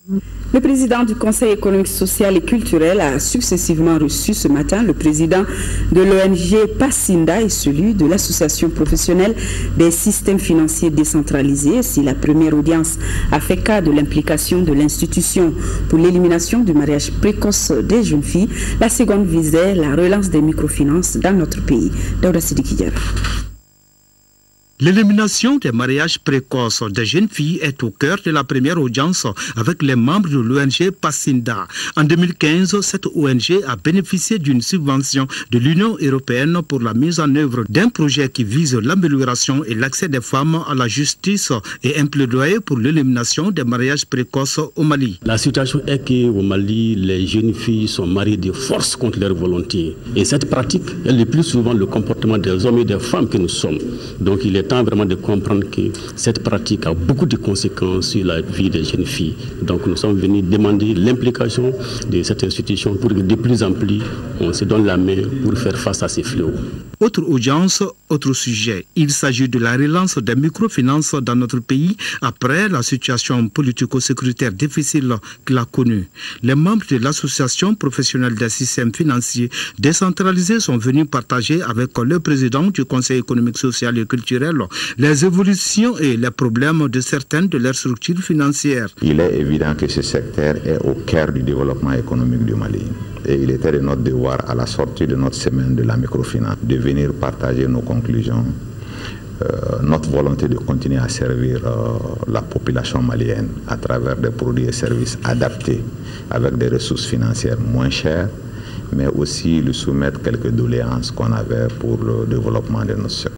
Le président du Conseil économique, social et culturel a successivement reçu ce matin le président de l'ONG PASINDA et celui de l'Association professionnelle des systèmes financiers décentralisés. Si la première audience a fait cas de l'implication de l'institution pour l'élimination du mariage précoce des jeunes filles, la seconde visait la relance des microfinances dans notre pays. Daouda Sidiki Diarra. L'élimination des mariages précoces des jeunes filles est au cœur de la première audience avec les membres de l'ONG PASINDA. En 2015, cette ONG a bénéficié d'une subvention de l'Union européenne pour la mise en œuvre d'un projet qui vise l'amélioration et l'accès des femmes à la justice et un plaidoyer pour l'élimination des mariages précoces au Mali. La situation est qu'au Mali, les jeunes filles sont mariées de force contre leur volonté. Et cette pratique, elle est plus souvent le comportement des hommes et des femmes que nous sommes. Donc il est temps vraiment de comprendre que cette pratique a beaucoup de conséquences sur la vie des jeunes filles. Donc nous sommes venus demander l'implication de cette institution pour que de plus en plus on se donne la main pour faire face à ces fléaux. Autre audience, autre sujet. Il s'agit de la relance des microfinances dans notre pays après la situation politico-sécuritaire difficile qu'il a connue. Les membres de l'association professionnelle des systèmes financiers décentralisés sont venus partager avec le président du Conseil économique, social et culturel les évolutions et les problèmes de certaines de leurs structures financières. Il est évident que ce secteur est au cœur du développement économique du Mali. Et il était de notre devoir, à la sortie de notre semaine de la microfinance, de venir partager nos conclusions, notre volonté de continuer à servir la population malienne à travers des produits et services adaptés, avec des ressources financières moins chères, mais aussi lui soumettre quelques doléances qu'on avait pour le développement de notre secteur.